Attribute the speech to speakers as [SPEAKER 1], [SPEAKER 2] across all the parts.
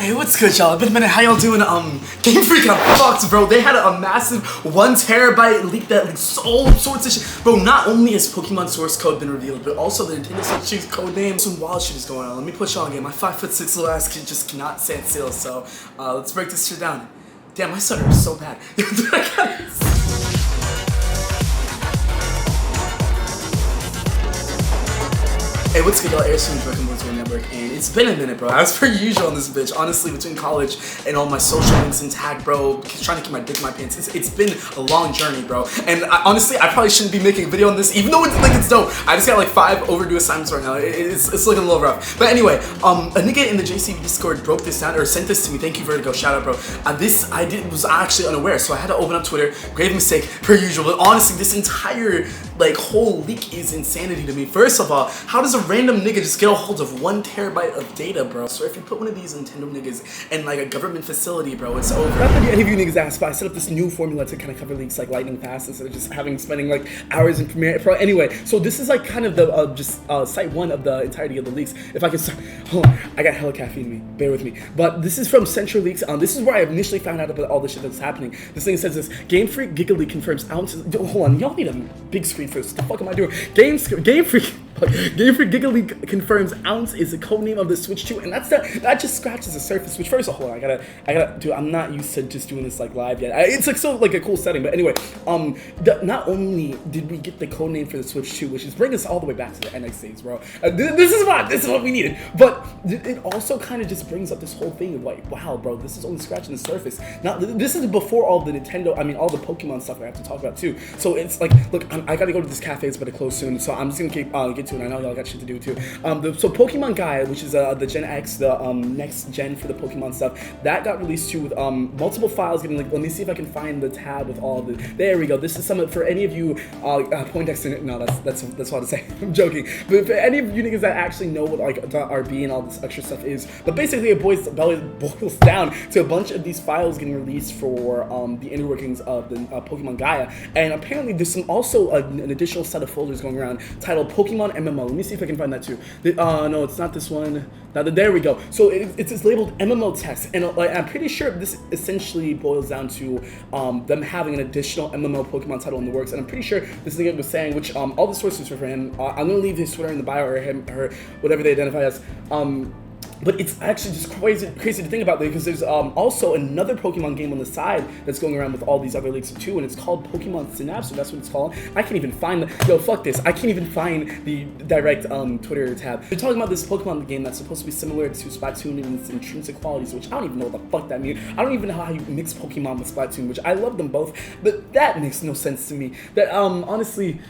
[SPEAKER 1] Hey, what's good, y'all? Been a minute. How y'all doing? Game Freak got fucked, bro. They had a massive 1 terabyte leak that leaked all sorts of shit. Bro, not only has Pokemon source code been revealed, but also the Nintendo Switch Codename. Some wild shit is going on. Let me put y'all on game. My 5'6" little ass kid just cannot stand still, so let's break this shit down. Damn, my stutter is so bad. Hey, what's good, y'all? Airstream's welcome to the network, and it's been a minute, bro. As per usual on this bitch, honestly, between college and all my social links intact, bro, trying to keep my dick in my pants, it's been a long journey, bro. And honestly, I probably shouldn't be making a video on this, even though it's dope. I just got like 5 overdue assignments right now. It's looking a little rough. But anyway, a nigga in the JCB Discord broke this down, or sent this to me. Thank you, Vertigo. Shout out, bro. This I was actually unaware, so I had to open up Twitter. Grave mistake, per usual. But honestly, this entire whole leak is insanity to me. First of all, how does a random nigga just get a hold of 1 terabyte of data, bro? So if you put one of these Nintendo niggas in like a government facility, bro, it's over. Not that any of you niggas asked, but I set up this new formula to kind of cover leaks like lightning fast instead of just spending like hours in Premiere Pro. Anyway, so this is like kind of the site 1 of the entirety of the leaks. If I can start, hold on, I got hella caffeine in me, bear with me. But this is from Central Leaks. This is where I initially found out about all the shit that's happening. This thing says this: Game Freak GIGALEAK confirms ounces. Hold on, y'all need a big screen for this. What the fuck am I doing? Game Freak GIGALEAK confirms Ounce is the codename of the Switch 2, and that just scratches the surface. Which, first of all, hold on, I gotta do. I'm not used to just doing this like live yet. It's like so like a cool setting, but anyway, not only did we get the codename for the Switch 2, which is bringing us all the way back to the NX days, bro. This is what we needed, but it also kind of just brings up this whole thing of like, wow, bro, this is only scratching the surface. Now, this is before all the Nintendo, all the Pokemon stuff I have to talk about too. So it's like, look, I gotta go to this cafe. It's about to close soon, so I'm just gonna get to it. I know y'all got shit to do too. So Pokemon Gaia, which is the Gen X, the next gen for the Pokemon stuff, that got released too with multiple files. Getting like, let me see if I can find the tab with all of the. There we go. This is some for any of you Poindexter. No, that's what to say. I'm joking. But for any of you niggas that actually know what like .rb and all this extra stuff is, but basically it boils down to a bunch of these files getting released for the inner workings of the Pokemon Gaia, and apparently there's also an additional set of folders going around titled Pokemon MMO. Let me see if I can find that too. No, it's not this one. There we go. So it's labeled MMO text, and I'm pretty sure this essentially boils down to them having an additional MMO Pokemon title in the works, and I'm pretty sure this thing was saying, which all the sources are for him. I'm gonna leave his Twitter in the bio, or him, her, whatever they identify as. But it's actually just crazy to think about, because there's also another Pokemon game on the side that's going around with all these other leaks too, and it's called Pokemon Synapse, so that's what it's called. I can't even find fuck this. I can't even find the direct Twitter tab. They're talking about this Pokemon game that's supposed to be similar to Splatoon in its intrinsic qualities, which I don't even know what the fuck that means. I don't even know how you mix Pokemon with Splatoon, which I love them both, but that makes no sense to me. That honestly.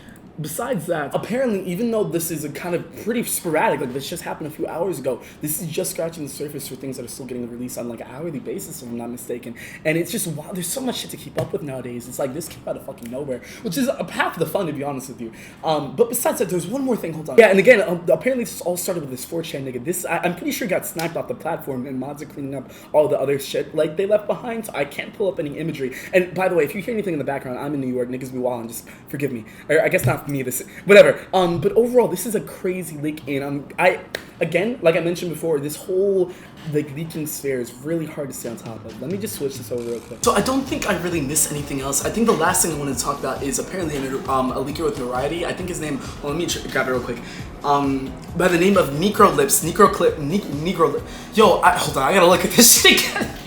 [SPEAKER 1] Besides that, apparently, even though this is a kind of pretty sporadic, like this just happened a few hours ago, this is just scratching the surface for things that are still getting released on like an hourly basis, if I'm not mistaken. And it's just, wow, there's so much shit to keep up with nowadays. It's like this came out of fucking nowhere, which is half the fun, to be honest with you. But besides that, there's one more thing. Hold on. Yeah, and again, apparently this all started with this 4chan nigga. This, I'm pretty sure, got sniped off the platform, and mods are cleaning up all the other shit like they left behind, so I can't pull up any imagery. And by the way, if you hear anything in the background, I'm in New York. Niggas be wildin', just forgive me. Or I guess not me, this, whatever. But overall, this is a crazy leak, and again, like I mentioned before, this whole leaking sphere is really hard to stay on top of. Let me just switch this over real quick. So I don't think I really missed anything else. I think the last thing I wanted to talk about is apparently a leaker with notoriety. I think his name, well, let me grab it real quick. By the name of Necrolip. Yo, hold on, I gotta look at this shit again.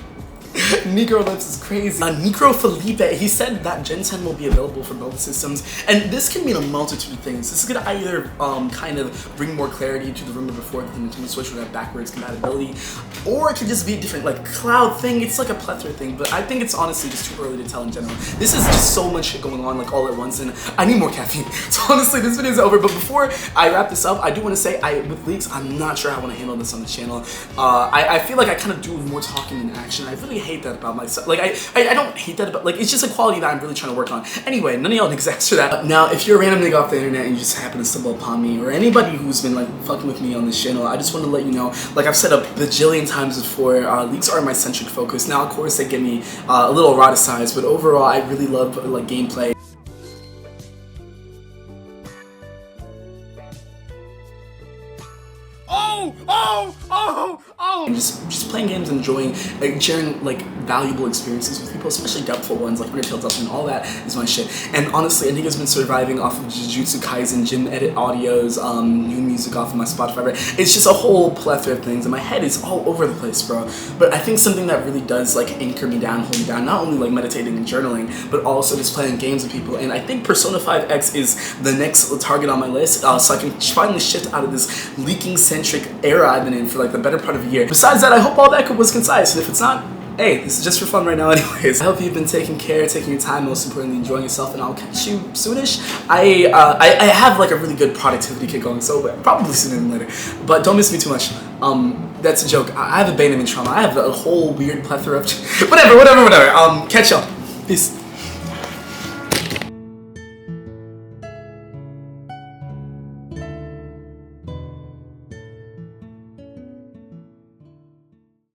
[SPEAKER 1] Necrolips is crazy. Necro Felipe, he said that Gen 10 will be available for both systems, and this can mean a multitude of things. This is gonna either kind of bring more clarity to the rumor before that the Nintendo Switch would have backwards compatibility, or it could just be a different like cloud thing. It's like a plethora thing, but I think it's honestly just too early to tell in general. This is just so much shit going on like all at once, and I need more caffeine. So honestly, this video is over. But before I wrap this up, I do want to say, with leaks, I'm not sure how I want to handle this on the channel. I feel like I kind of do more talking than action. I really hate that about myself. Like I don't hate that, but like it's just a quality that I'm really trying to work on. Anyway, none of y'all niggas asked for that. Now, if you're a random nigga off the internet and you just happen to stumble upon me, or anybody who's been like fucking with me on this channel, I just want to let you know, like I've said a bajillion times before, leaks are my centric focus. Now, of course, they get me a little eroticized, but overall, I really love like gameplay. And just just playing games, enjoying, like, sharing like valuable experiences with people, especially depthful ones like Undertale, Dustman, all that is my shit. And honestly, I think it's been surviving off of Jujutsu Kaisen, gym edit audios, new music off of my Spotify. Right? It's just a whole plethora of things, and my head is all over the place, bro. But I think something that really does like anchor me down, hold me down, not only like meditating and journaling, but also just playing games with people. And I think Persona 5X is the next target on my list, so I can finally shift out of this leaking-centric era I've been in for like the better part of a year. Besides that, I hope all that was concise, and if it's not, hey, this is just for fun right now anyways. I hope you've been taking care, taking your time, most importantly enjoying yourself, and I'll catch you soonish. I have like a really good productivity kick going, so probably sooner than later. But don't miss me too much. That's a joke. I have abandonment trauma. I have a whole weird plethora of whatever. Catch y'all. Peace.